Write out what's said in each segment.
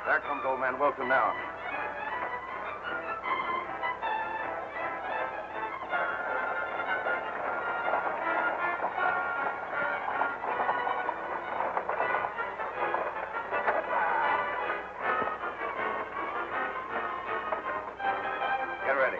There comes old man Wilson now. Get ready.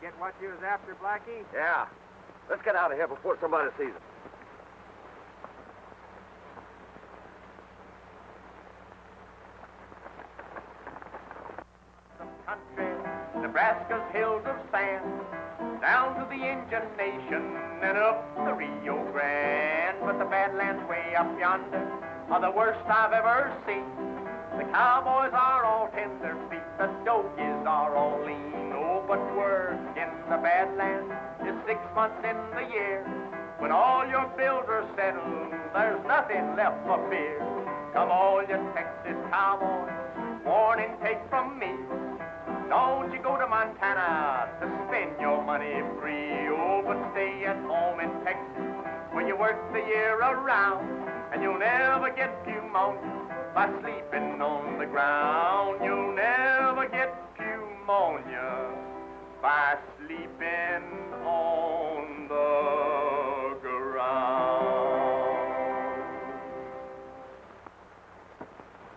Get what you was after, Blackie? Yeah. Let's get out of here before somebody sees us. Country, Nebraska's hills of sand, down to the Indian Nation and up the Rio Grande. But the Badlands way up yonder are the worst I've ever seen. The cowboys are all tender feet, the dogies are all lean. Oh, but work in the Badlands is 6 months in the year. When all your bills are settled, there's nothing left for fear. Come all you Texas cowboys, warning take from me. Don't you go to Montana to spend your money free. Oh, but stay at home in Texas where you work the year around, and you'll never get pneumonia by sleeping on the ground. You'll never get pneumonia by sleeping on the ground.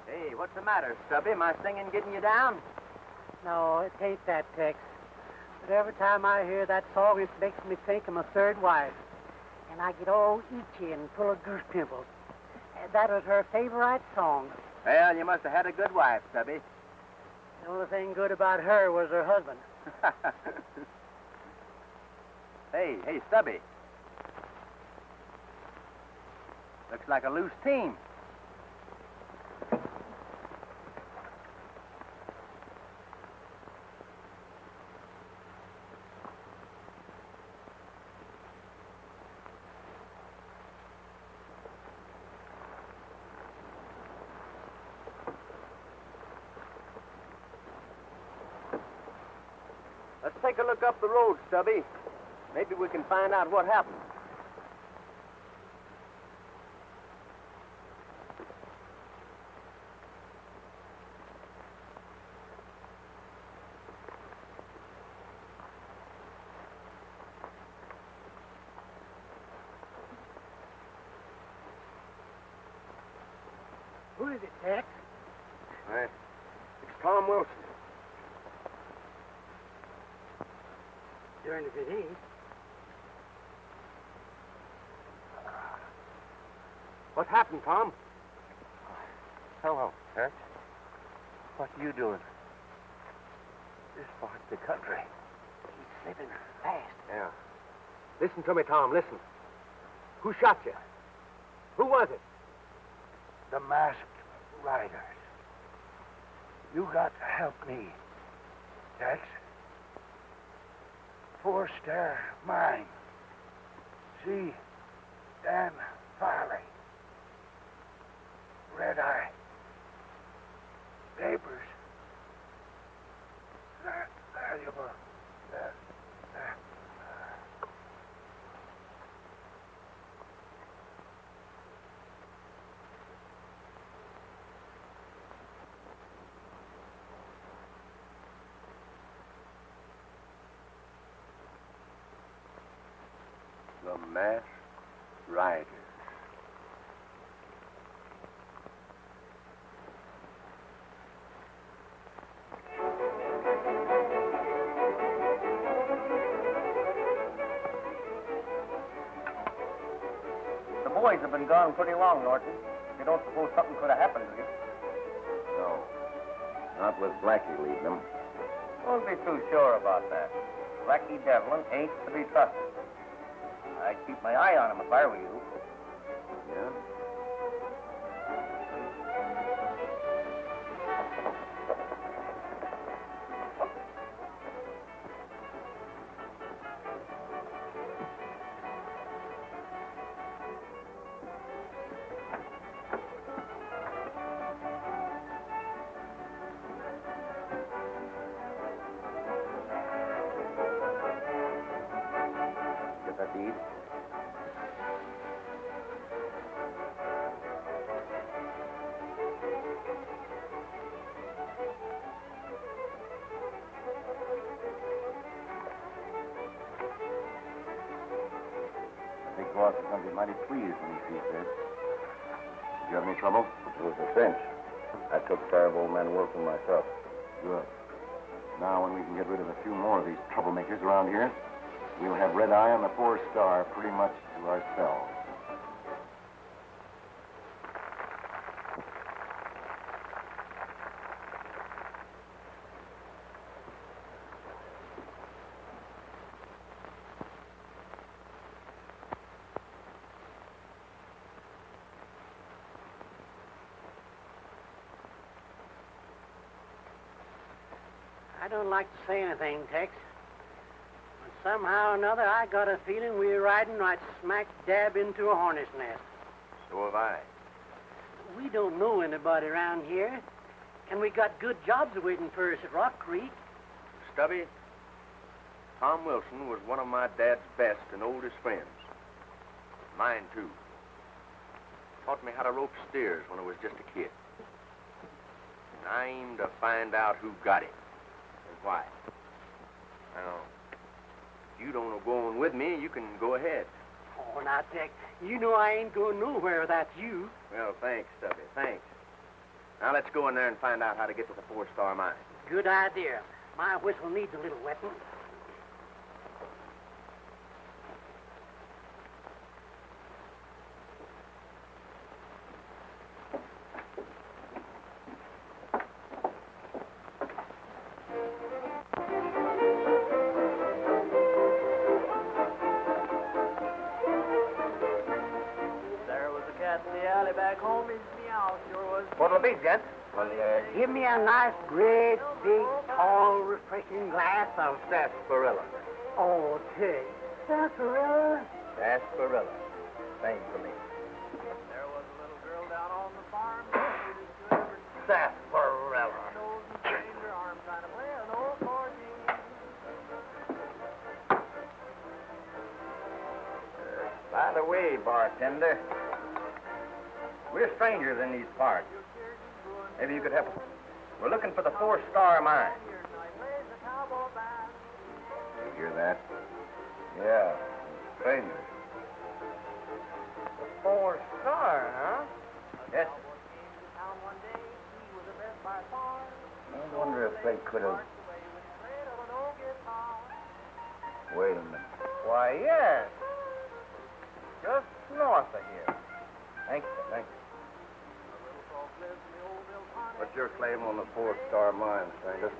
Hey, what's the matter, Stubby? My singing getting you down? No, it ain't that, Tex. But every time I hear that song, it makes me think of my third wife. And I get all itchy and full of goose pimples. That was her favorite song. Well, you must have had a good wife, Stubby. The only thing good about her was her husband. Hey, Stubby. Looks like a loose team. Let's take a look up the road, Stubby. Maybe we can find out what happened. Who is it, Tex? It's Tom Wilson. Darn if it ain't. What happened, Tom? Hello, Tex. What are you doing? This part's the country. He's slipping fast. Yeah. Listen to me, Tom, listen. Who shot you? Who was it? The masked riders. You got to help me, Tex. Forrest, mine. See, Dan Farley. Red Eye. Papers. Valuable. The masked riders. boys have been gone pretty long, Norton. You don't suppose something could have happened to you? No. Not with Blackie leading them. Don't be too sure about that. Blackie Devlin ain't to be trusted. I'd keep my eye on him if I were you. Yeah? Get that deed? I think Boss is going to be mighty pleased when he sees this. Did you have any trouble? It was a cinch. I took care of old man Wilson myself. Good. Now, when we can get rid of a few more of these troublemakers around here, we'll have Red Eye and the 4-Star pretty much to ourselves. I don't like to say anything, Tex. But somehow or another, I got a feeling we're riding right smack dab into a hornet's nest. So have I. We don't know anybody around here, and we got good jobs waiting for us at Rock Creek. Stubby, Tom Wilson was one of my dad's best and oldest friends. Mine, too. Taught me how to rope steers when I was just a kid. And I aim to find out who got it and why. Now, if you don't go on with me, you can go ahead. Oh, now, Tex, you know I ain't going nowhere without you. Well, thanks, Stubby, thanks. Now, let's go in there and find out how to get to the 4-Star Mine. Good idea. My whistle needs a little wetting. What'll it be, gents? Well, Give me a nice, great, big, tall, refreshing glass of... Sarsaparilla. Oh, Tex, sarsaparilla? Sarsaparilla. Same for me. There was a little girl down on the farm. Sarsaparilla. Her arm trying to play an old accordion. By the way, bartender, we're strangers in these parts. Maybe you could help us. We're looking for the 4-Star Mine. You hear that? Yeah, strangers. The 4-Star, huh? Yes. I wonder if they could have... Wait a minute. Why, yes. Just north of here. Thank you, thank you. what's your claim on the 4-Star Mine, stranger?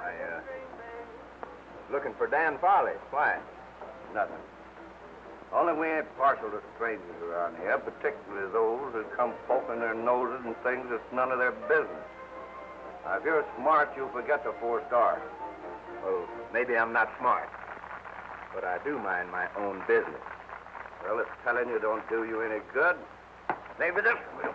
I, was looking for Dan Farley. Why? Nothing. Only we ain't partial to strangers around here, particularly those who come poking their noses in things that's none of their business. Now, if you're smart, you'll forget the 4-Star. Well, maybe I'm not smart, but I do mind my own business. Well, if telling you don't do you any good, maybe this will.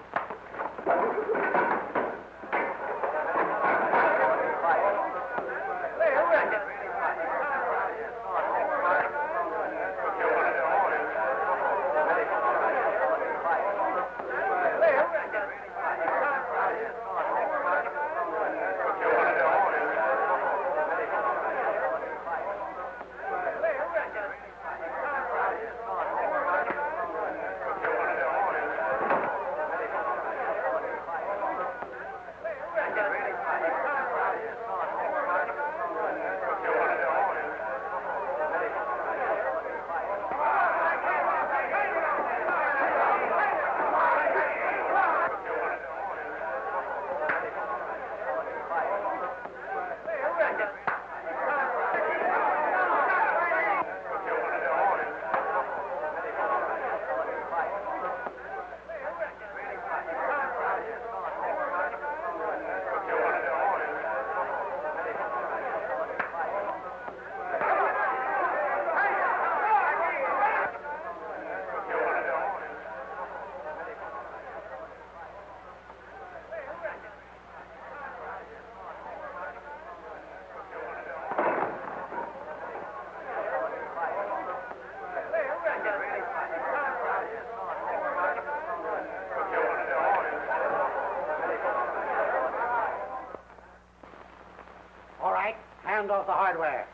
hand off the hardware.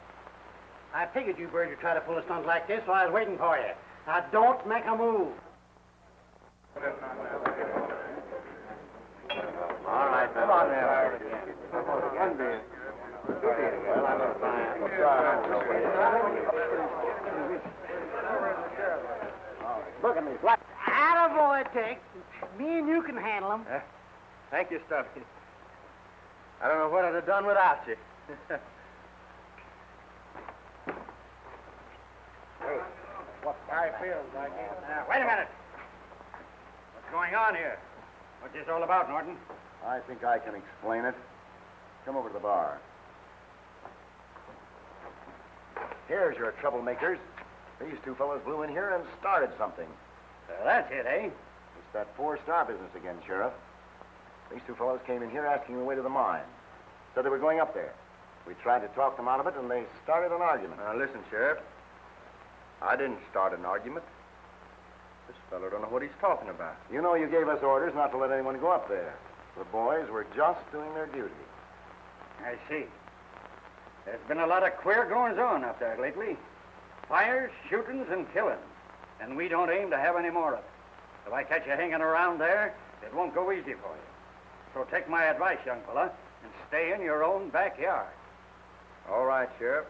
I figured you birds would try to pull a stunt like this, so I was waiting for you. Now, don't make a move. All right, come on there. Well, I'm going to Look at me, flat. Attaboy, Tex. Me and you can handle them. Thank you, Stumpy. I don't know what I'd have done without you. What I feels like it. Wait a minute. What's going on here? What's this all about, Norton? I think I can explain it. Come over to the bar. Here's your troublemakers. These two fellows blew in here and started something. That's it, eh? It's that four-star business again, Sheriff. These two fellows came in here asking the way to the mine. Said they were going up there. We tried to talk them out of it, and they started an argument. Now, listen, Sheriff. I didn't start an argument. This fellow don't know what he's talking about. You know you gave us orders not to let anyone go up there. The boys were just doing their duty. I see. There's been a lot of queer goings-on up there lately. Fires, shootings, and killings. And we don't aim to have any more of it. If I catch you hanging around there, it won't go easy for you. So take my advice, young fella, and stay in your own backyard. All right, Sheriff.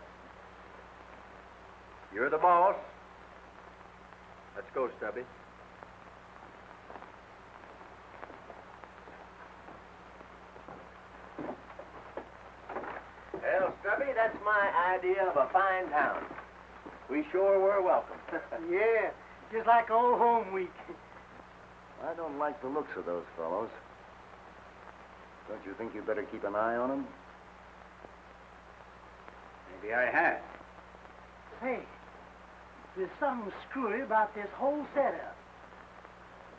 You're the boss. Let's go, Stubby. Well, Stubby, that's my idea of a fine town. We sure were welcome. Yeah, just like old home week. I don't like the looks of those fellows. Don't you think you'd better keep an eye on them? Maybe I had. Hey, there's something screwy about this whole setup.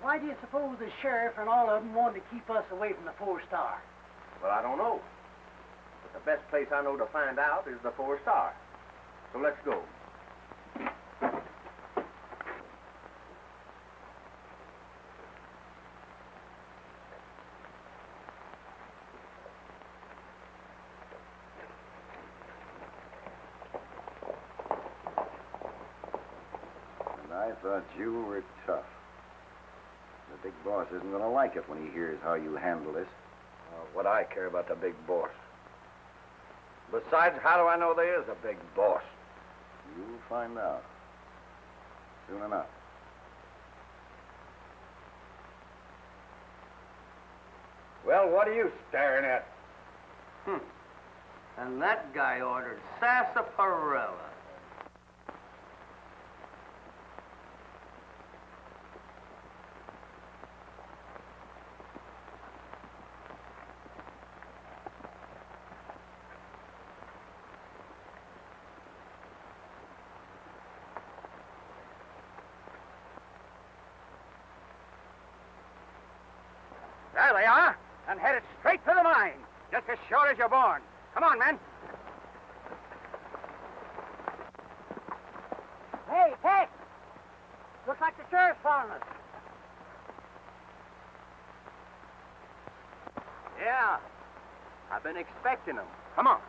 Why do you suppose the sheriff and all of them wanted to keep us away from the four-star? Well, I don't know. But the best place I know to find out is the four-star. So let's go. I thought you were tough. The big boss isn't going to like it when he hears how you handle this. What I care about the big boss. Besides, how do I know there is a big boss? You'll find out. Soon enough. Well, what are you staring at? And that guy ordered sarsaparilla. There they are, and headed straight for the mine, just as sure as you're born. Come on, men. Hey, Tex! Looks like the sheriff's found us. Yeah. I've been expecting them. Come on.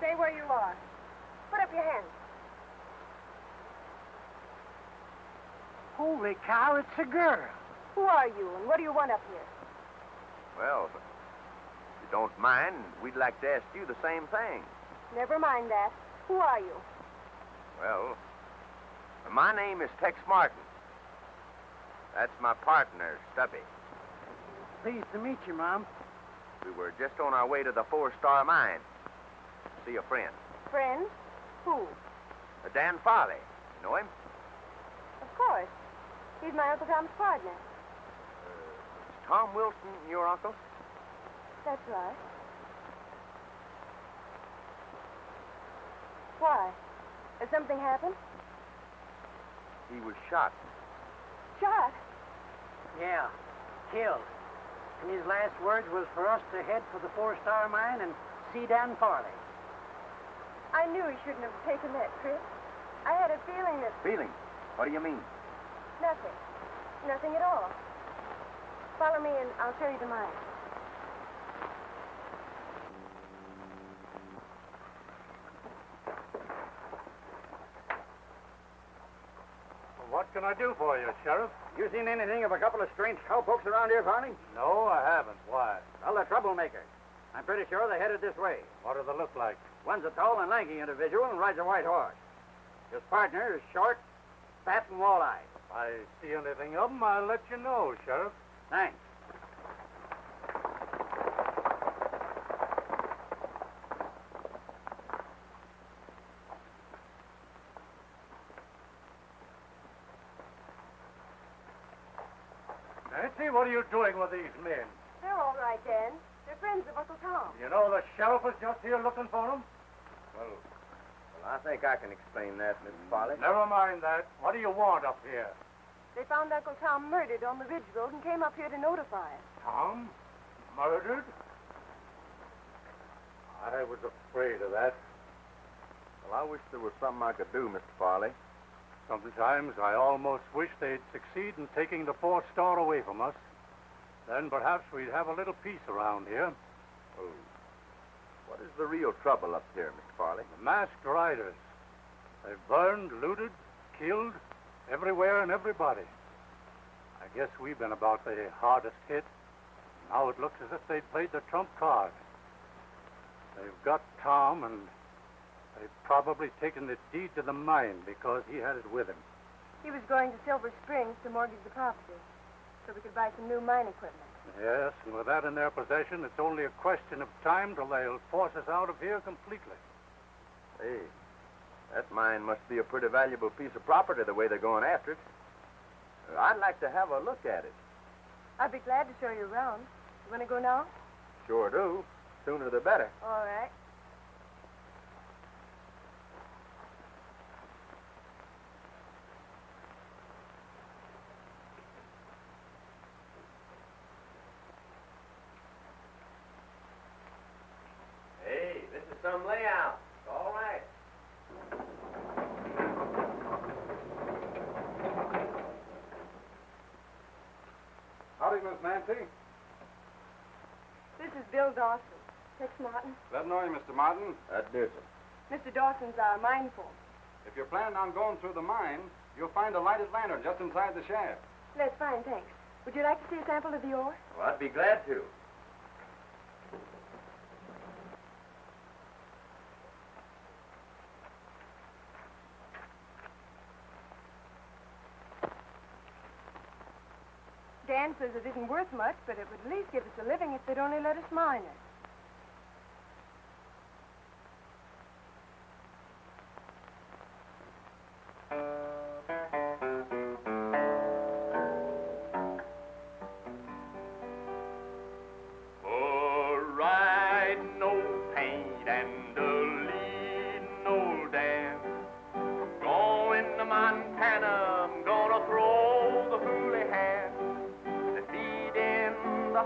Stay where you are. Put up your hands. Holy cow, it's a girl. Who are you, and what do you want up here? Well, if you don't mind, we'd like to ask you the same thing. Never mind that. Who are you? Well, my name is Tex Martin. That's my partner, Stubby. Pleased to meet you, Mom. We were just on our way to the 4-Star Mine. See a friend. Friend? Who? Dan Farley. You know him? Of course. He's my Uncle Tom's partner. Is Tom Wilson your uncle? That's right. Why? Has something happened? He was shot. Shot? Yeah, killed. And his last words was for us to head for the 4-Star Mine and see Dan Farley. I knew he shouldn't have taken that trip. I had a feeling that... Feeling? What do you mean? Nothing. Nothing at all. Follow me and I'll show you the mine. What can I do for you, Sheriff? You seen anything of a couple of strange cowpokes around here, Farley? No, I haven't. Why? Well, they're troublemakers. I'm pretty sure they're headed this way. What do they look like? One's a tall and lanky individual and rides a white horse. His partner is short, fat, and wall-eyed. If I see anything of them, I'll let you know, Sheriff. Thanks. Nancy, what are you doing with these men? They're all right, Dan. They're friends of Uncle Tom. You know the sheriff is just here looking for them? Well, I think I can explain that, Mr. Farley. Never mind that. What do you want up here? They found Uncle Tom murdered on the Ridge Road and came up here to notify us. Tom? Murdered? I was afraid of that. Well, I wish there was something I could do, Mr. Farley. Sometimes I almost wish they'd succeed in taking the 4-Star away from us. Then perhaps we'd have a little peace around here. Oh. What is the real trouble up here, Mr. Farley? The masked riders. They've burned, looted, killed, everywhere and everybody. I guess we've been about the hardest hit. Now it looks as if they'd played the trump card. They've got Tom, and they've probably taken the deed to the mine because he had it with him. He was going to Silver Springs to mortgage the property so we could buy some new mine equipment. Yes, and with that in their possession, it's only a question of time till they'll force us out of here completely. Hey, that mine must be a pretty valuable piece of property the way they're going after it. I'd like to have a look at it. I'd be glad to show you around. You want to go now? Sure do. Sooner the better. All right. Hey, this is some layout. It's all right. Howdy, Miss Nancy. This is Bill Dawson. Tex Martin. Glad to know you, Mr. Martin. That does it. Mr. Dawson's our mine folk. If you're planning on going through the mine, you'll find a lighted lantern just inside the shaft. That's fine, thanks. Would you like to see a sample of the ore? Well, I'd be glad to. Dan says it isn't worth much, but it would at least give us a living if they'd only let us mine it.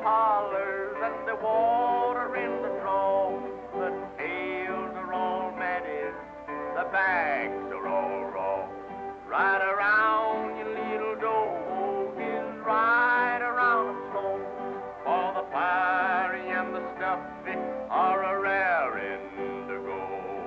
Hollers and the water in the trough. The tails are all matted, the backs are all raw. Right around your little dogies, right around them slow. For the fiery and the stuffy are a raring to go.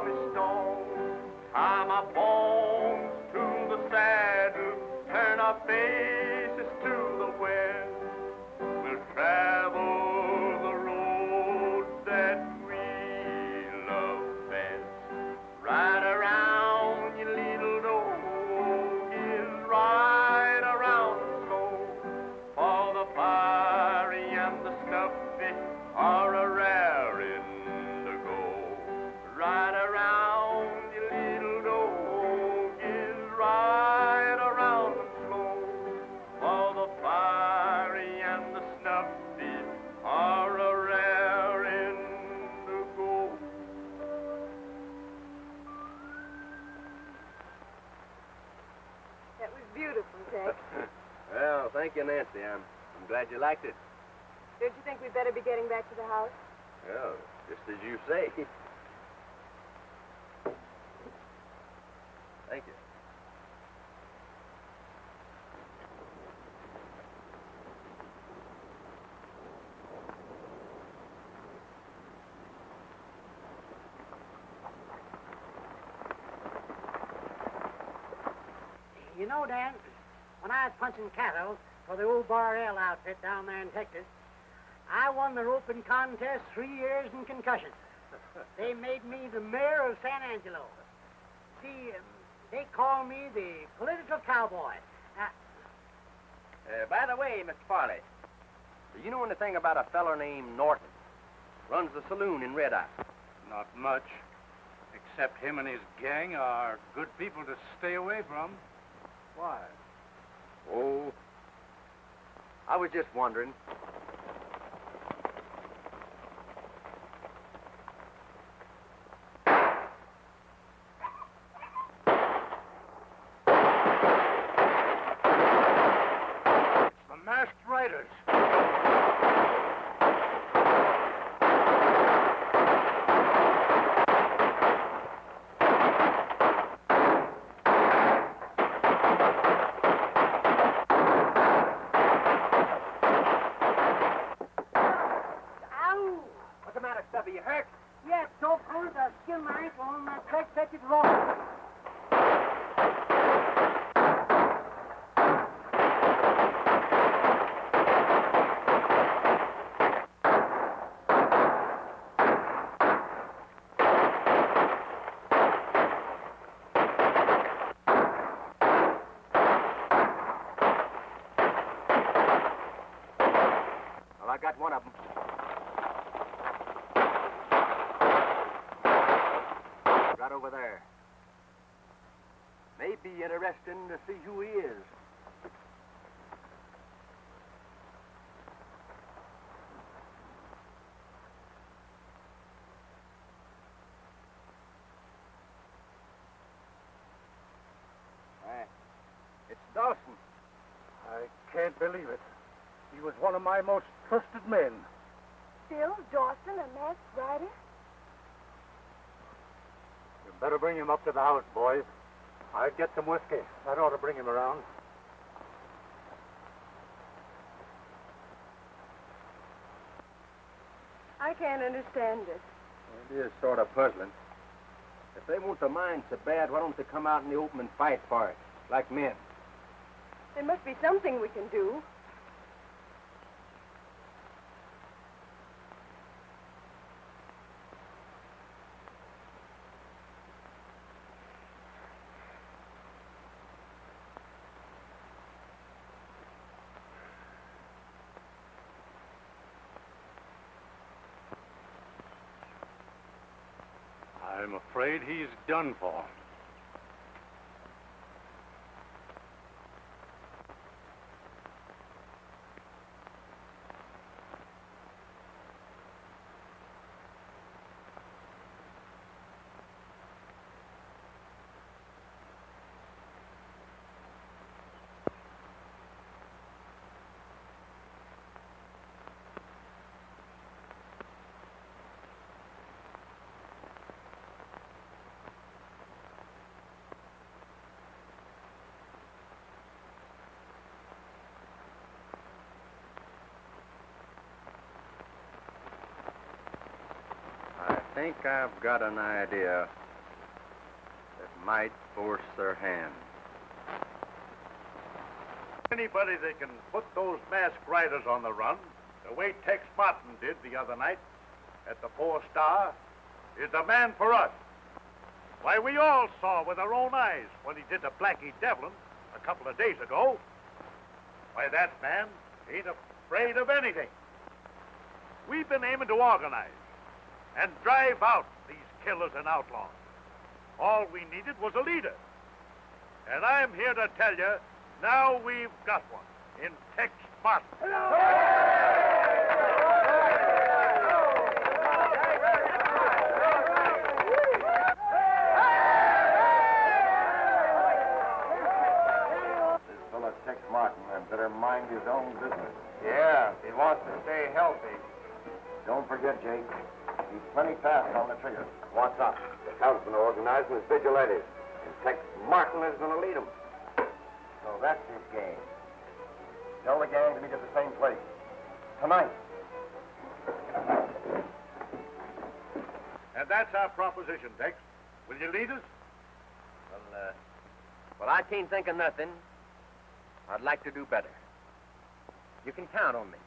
from his stone. Tie my bones to the saddle, turn our faces to the west. We'll travel the road that we love best. Ride around, you little dogies, ride around slow. For the fiery and the snuffy are a raring to go. Ride around, you little dogies, ride around them slow. For the fiery and the snuffy are a raring to go. That was beautiful, Tex. Well, thank you, Nancy. I'm glad you liked it. Don't you think we'd better be getting back to the house? Well, just as you say. Thank you. You know, Dan, when I was punching cattle for the old Bar L outfit down there in Texas, I won the roping contest 3 years in concussion. They made me the mayor of San Angelo. See, they call me the political cowboy. By the way, Mr. Farley, do you know anything about a feller named Norton? Runs the saloon in Red Eye. Not much. Except him and his gang are good people to stay away from. Why? Oh, I was just wondering. It's the masked riders. What's the matter, Stubby? You hurt? Yeah, so cold I skinned my ankle on my crack fetched roll. Well, I got one of them. Right over there. May be interesting to see who he is. It's Dawson. I can't believe it. He was one of my most trusted men. Still, Dawson, a masked rider? You better bring him up to the house, boys. I'd get some whiskey. That ought to bring him around. I can't understand it. It is sort of puzzling. If they want the mine so bad, why don't they come out in the open and fight for it, like men? There must be something we can do. I'm afraid he's done for. I think I've got an idea might force their hand. Anybody that can put those masked riders on the run, the way Tex Martin did the other night at the 4-Star, is the man for us. Why, we all saw with our own eyes what he did to Blackie Devlin a couple of days ago. Why, that man ain't afraid of anything. We've been aiming to organize and drive out these killers and outlaws. All we needed was a leader. And I'm here to tell you, now we've got one in Tex Martin. This fellow Tex Martin had better mind his own business. Yeah, if he wants to stay healthy. Don't forget, Jake, he's plenty fast on the trigger. What's up? The town's been organizing his vigilantes, and Tex Martin is going to lead them. So that's his game. Tell the gang to meet at the same place. Tonight. And that's our proposition, Tex. Will you lead us? Well, I can't think of nothing. I'd like to do better. You can count on me.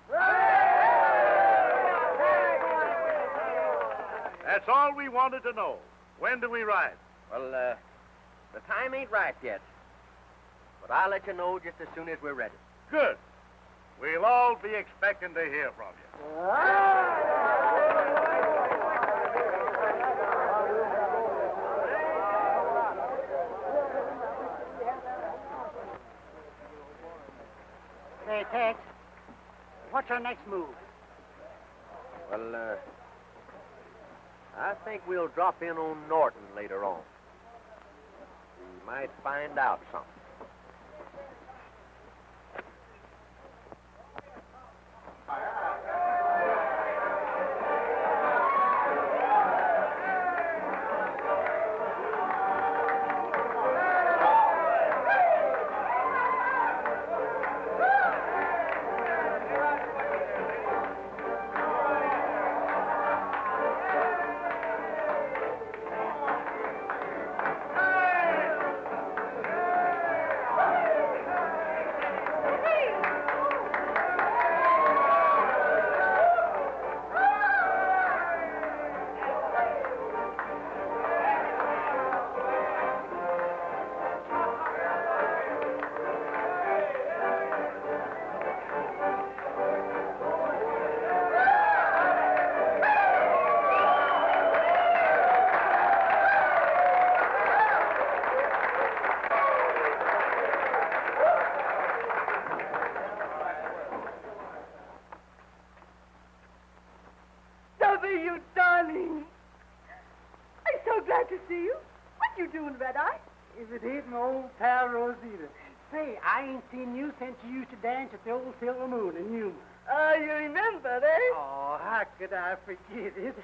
That's all we wanted to know. When do we ride? Well, the time ain't right yet. But I'll let you know just as soon as we're ready. Good. We'll all be expecting to hear from you. Say, Tex, what's our next move? Well, I think we'll drop in on Norton later on. We might find out something. You darling. I'm so glad to see you. What you doing, Red Eye? If it ain't my old pal Rosita. Say, I ain't seen you since you used to dance at the old Silver Moon in Yuma. You remember, eh? Oh, how could I forget it?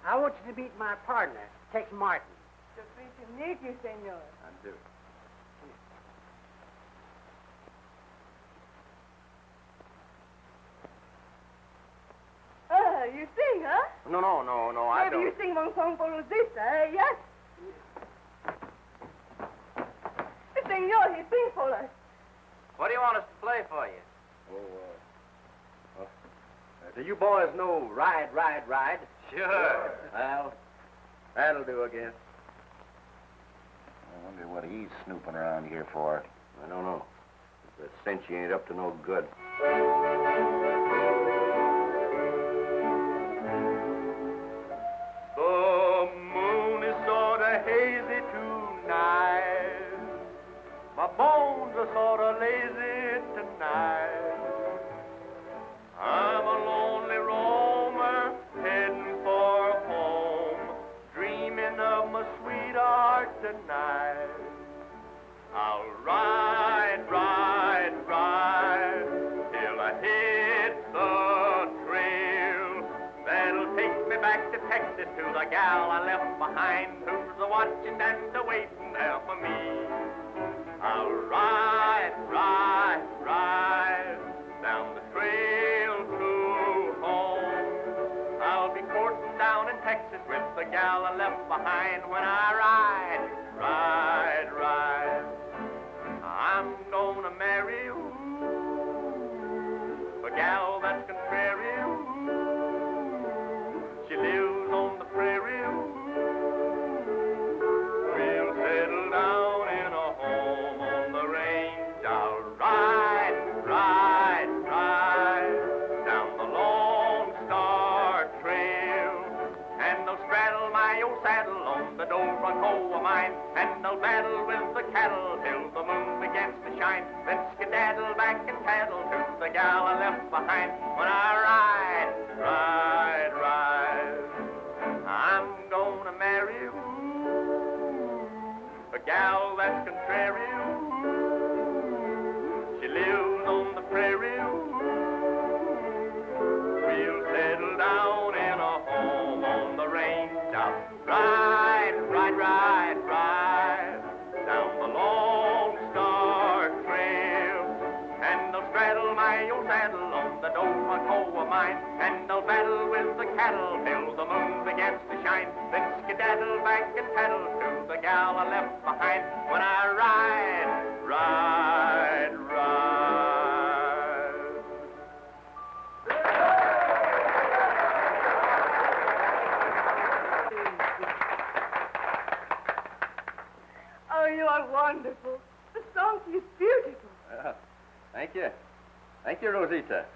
I want you to meet my partner, Tex Martin. So free to meet you, senor. I do. You sing, huh? No, I Maybe don't. you sing one song for Rosita, eh? Yes? Senor, he sing for us. What do you want us to play for you? Do you boys know Ride, Ride, Ride? Sure. Well, that'll do, I guess. I wonder what he's snooping around here for. I don't know. The cinch ain't up to no good. The moon is sort of hazy tonight. My bones are sort of lazy tonight. I'm a lonely roamer heading for home, dreaming of my sweetheart tonight. I'll ride, ride, ride till I hit the trail. That'll take me back to Texas to the gal I left behind, who's a-watching and a-waiting there for me. I'll ride, ride, ride down the trail to home. I'll be courting down down in Texas with the gal I left behind. When I ride, ride, ride, I'm gonna marry you, a gal that's contrary. She lives on the prairie. We'll settle down in a home on the range. I'll ride, ride, ride down the Lone Star Trail, and I'll straddle my old saddle on the Dobro of mine, and I'll battle with the cattle till the moon begins to shine. Then skedaddle back and paddle to the gal I left behind. When I ride, ride, ride, I'm gonna marry you, a gal that's contrary. She lives on the prairie. We'll settle down in a home on the range. I'll ride, ride, ride, ride down the Lone Star Trail, and I'll straddle my old saddle on the Dobro of mine, and I'll battle with the cattle till the moon begins to shine. Then skedaddle back and paddle to the gal I left behind. When I ride, ride, ride. Oh, you are wonderful. The song is beautiful. Thank you. Thank you, Rosita.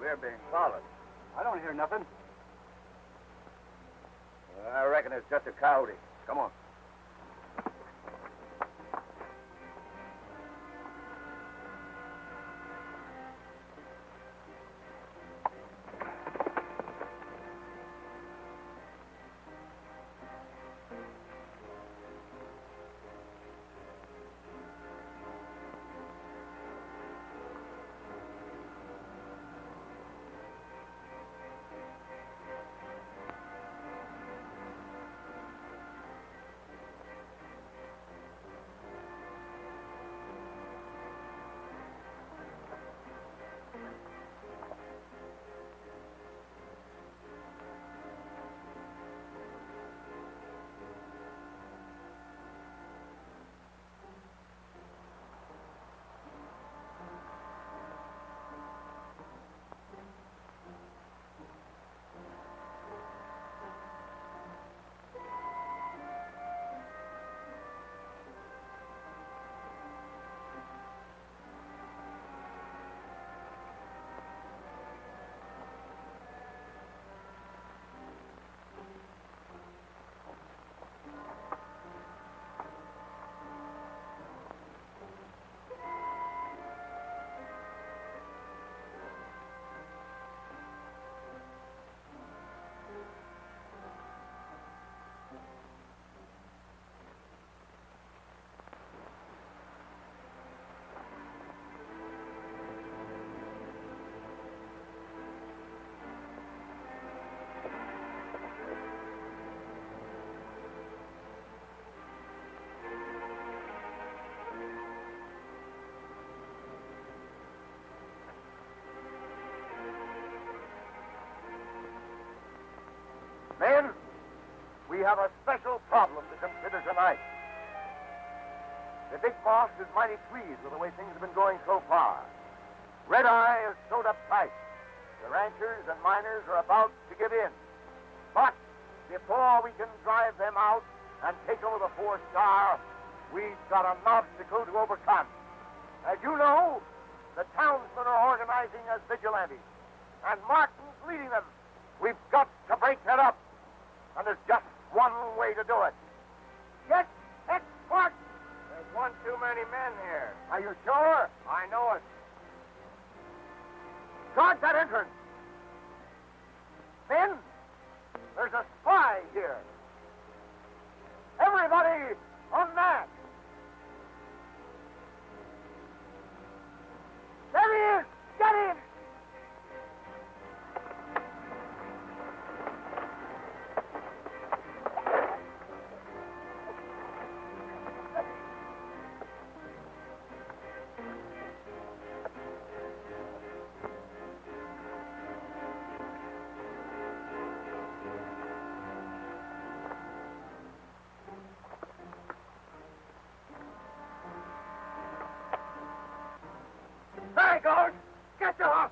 We're being followed. I don't hear nothing. I reckon it's just a coyote. Come on. Men, we have a special problem to consider tonight. The big boss is mighty pleased with the way things have been going so far. Red Eye has sewed up tight. The ranchers and miners are about to give in. But before we can drive them out and take over the 4-star, we've got an obstacle to overcome. As you know, the townsmen are organizing as vigilantes, and Martin's leading them. We've got to break that up. And there's just one way to do it. Get Tex Ritter. There's one too many men here. Are you sure? I know it. Guard that entrance. Men, there's a spy here. Everybody on that. There he is. Get him. There he goes. Get your horses.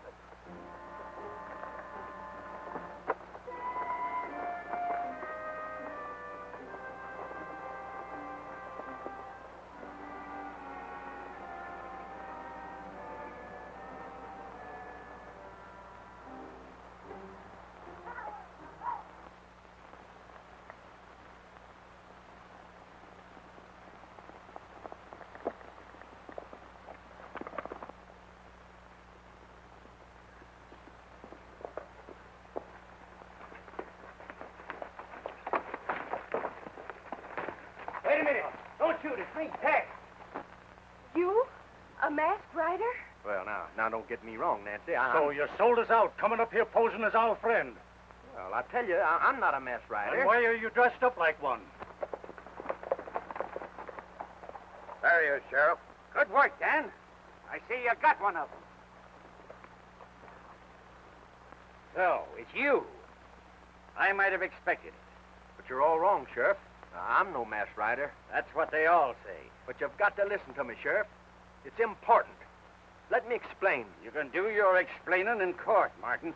Wait a minute. Don't shoot. It's me, Tex. You? A masked rider? Well, now, don't get me wrong, Nancy. So you sold us out, coming up here posing as our friend. Well, I tell you, I'm not a masked rider. And why are you dressed up like one? There he is, Sheriff. Good work, Dan. I see you got one of them. So, it's you. I might have expected it. But you're all wrong, Sheriff. I'm no masked rider. That's what they all say. But you've got to listen to me, Sheriff. It's important. Let me explain. You can do your explaining in court, Martin.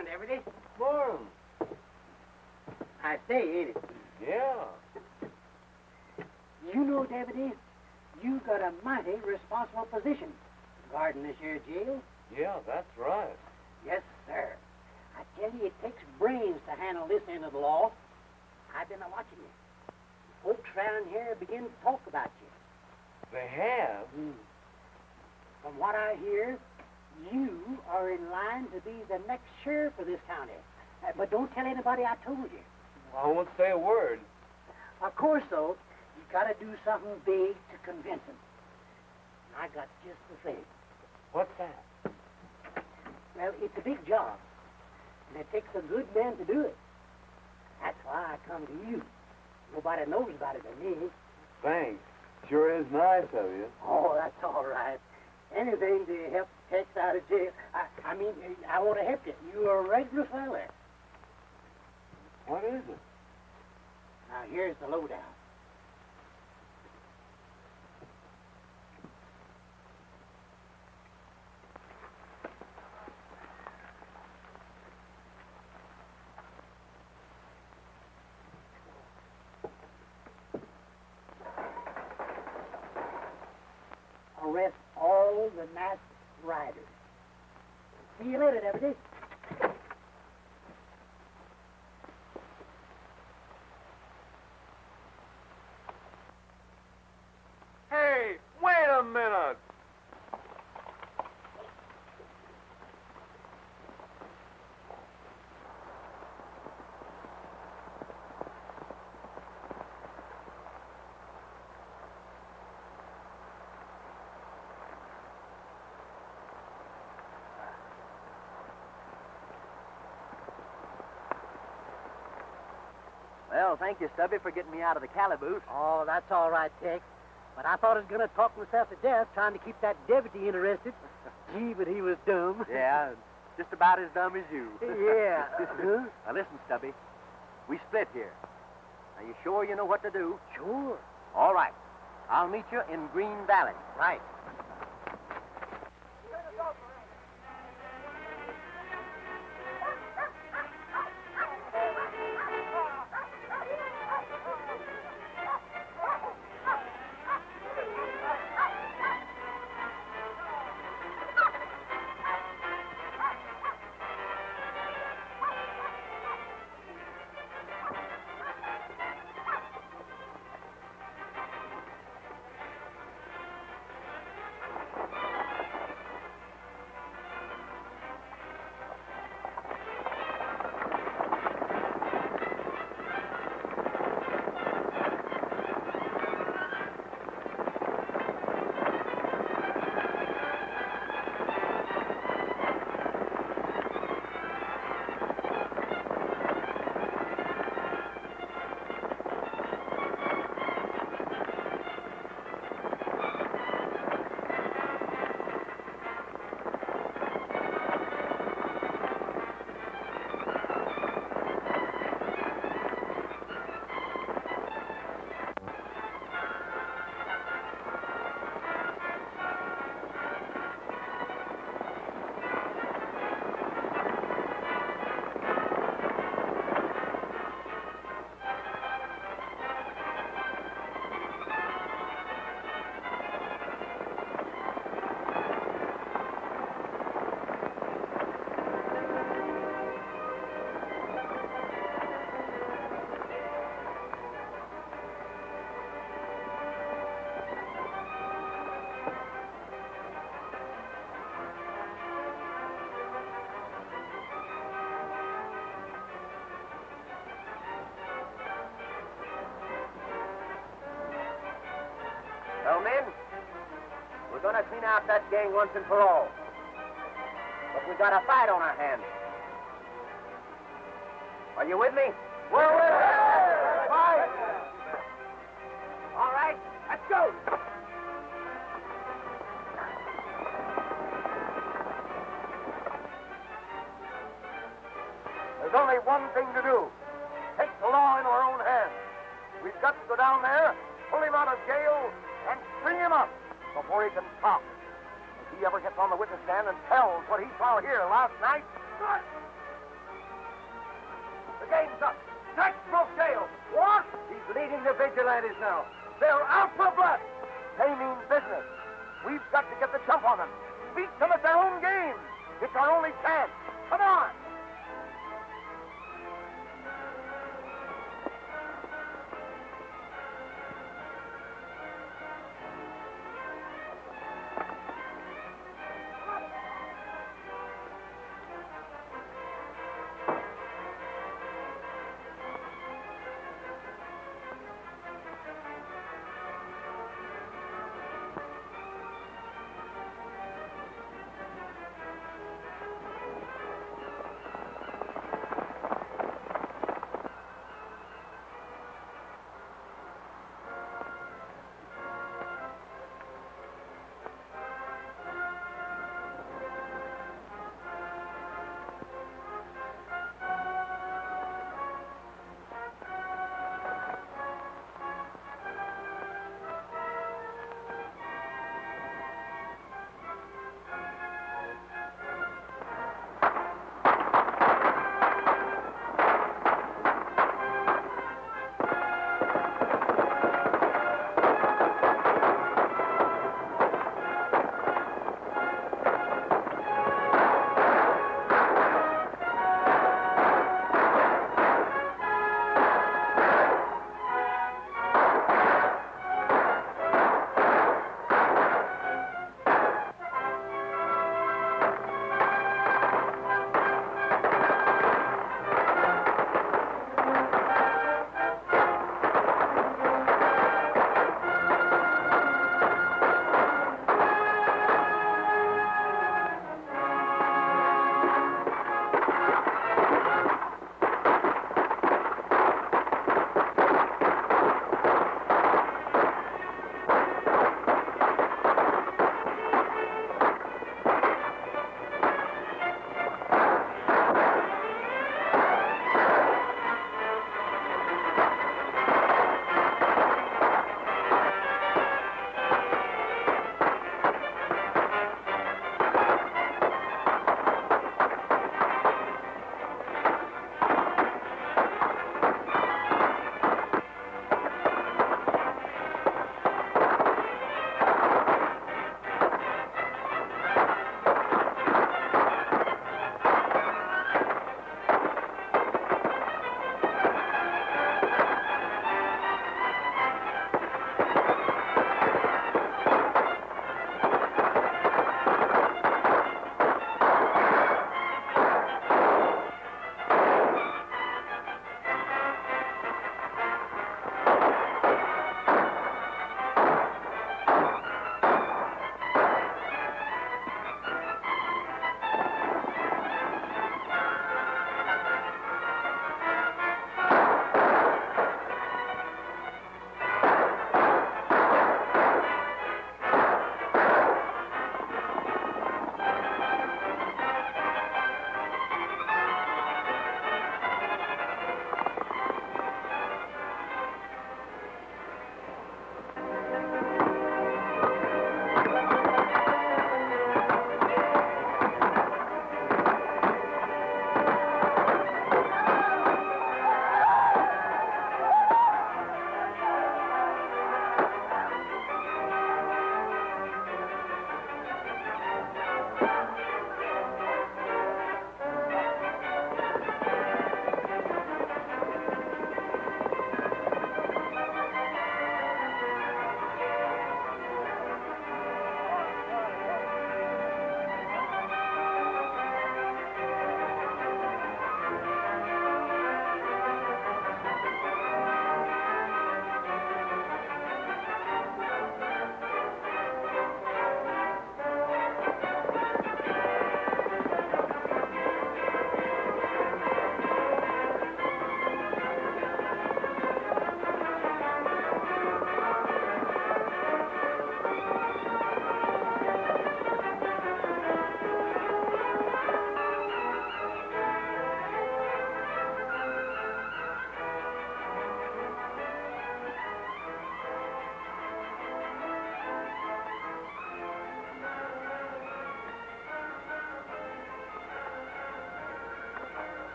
Morning, Deputy. Morning. I say, ain't it? Yeah. You know, Deputy, you got a mighty responsible position guarding this here jail. Yeah, that's right. Yes, sir. I tell you, it takes brains to handle this end of the law. I've been watching you. Folks around here begin to talk about you. They have? From what I hear, you are in line to be the next sheriff of this county. But don't tell anybody I told you. I won't say a word. Of course, though, you got to do something big to convince them. I got just the thing. What's that? Well, it's a big job, and it takes a good man to do it. That's why I come to you. Nobody knows about it but me. Thanks. Sure is nice of you. Oh, that's all right. Anything to help Tex out of jail. I mean, I want to help you. You're a regular fella. What is it? Now, here's the lowdown. Arrest all the masked riders. See you later, Deputy. Hey, wait a minute. Well, thank you, Stubby, for getting me out of the calaboose. Oh, that's all right, Tex. But I thought I was going to talk myself to death trying to keep that deputy interested. Gee, but he was dumb. Yeah, just about as dumb as you. Yeah. Huh? Now, listen, Stubby. We split here. Are you sure you know what to do? Sure. All right. I'll meet you in Green Valley. Right. Well, men, we're going to clean out that gang once and for all. But we got a fight on our hands. Are you with me? We're with you! Fight! All right, let's go. There's only one thing to do. Take the law into our own hands. We've got to go down there, pull him out of jail, and string him up before he can talk. If he ever gets on the witness stand and tells what he saw here last night, game's up. Tex broke jail. What? He's leading the vigilantes now. They're out for blood. They mean business. We've got to get the jump on them. Beat them at their own game. It's our only chance. Come on.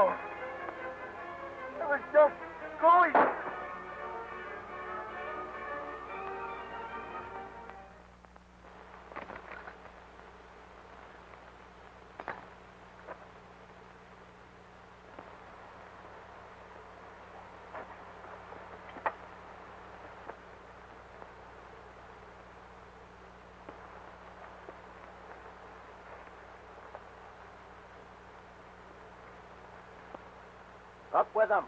Oh, I was just going. Up with them.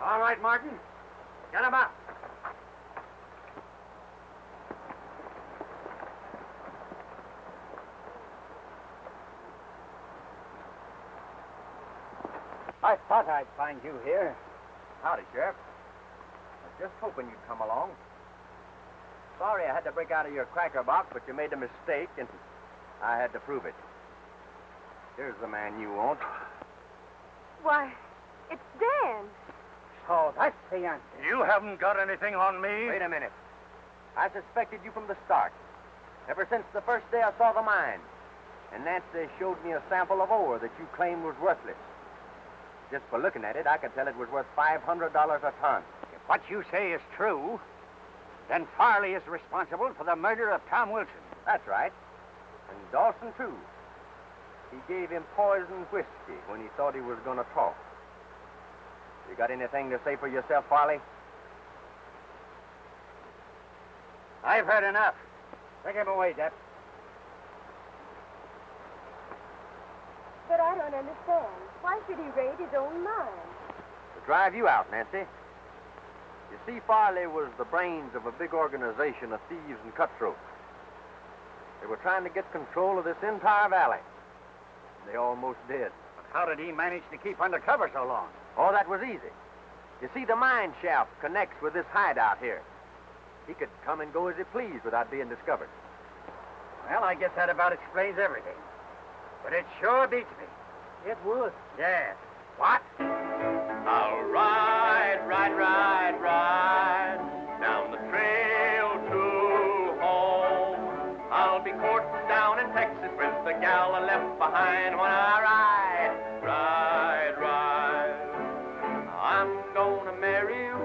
All right, Martin. Get him up. I thought I'd find you here. Howdy, Sheriff. I was just hoping you'd come along. Sorry I had to break out of your cracker box, but you made a mistake, and I had to prove it. Here's the man you want. Why, it's Dan. So that's the answer. You haven't got anything on me? Wait a minute. I suspected you from the start. Ever since the first day I saw the mine. And Nancy showed me a sample of ore that you claimed was worthless. Just for looking at it, I could tell it was worth $500 a ton. If what you say is true, then Farley is responsible for the murder of Tom Wilson. That's right. And Dawson, too. He gave him poisoned whiskey when he thought he was going to talk. You got anything to say for yourself, Farley? I've heard enough. Take him away, Depp. But I don't understand. Why should he raid his own mine? To drive you out, Nancy. You see, Farley was the brains of a big organization of thieves and cutthroats. They were trying to get control of this entire valley. They almost did. But how did he manage to keep under cover so long? Oh, that was easy. You see, the mine shaft connects with this hideout here. He could come and go as he pleased without being discovered. Well, I guess that about explains everything. But it sure beats me. It would. Yes. What? I'll ride, ride, ride, ride down the trail to home. I'll be courting down in Texas with the gal I left behind when I ride, ride, ride. I'm gonna marry you,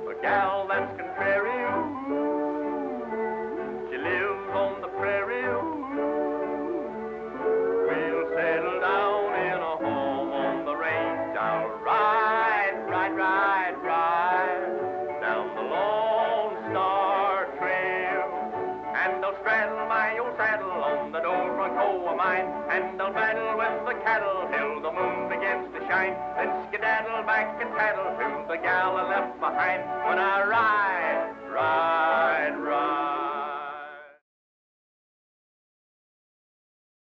a gal that's contrary. She lives on the prairie. We'll settle down in a home on the range. I'll ride, ride, ride, ride down the Lone Star Trail. And I'll straddle my old saddle on the Dole Bronco of mine. And I'll battle with the cattle till the moon begins to shine. Then skedaddle back and tattle to the gal I left behind when I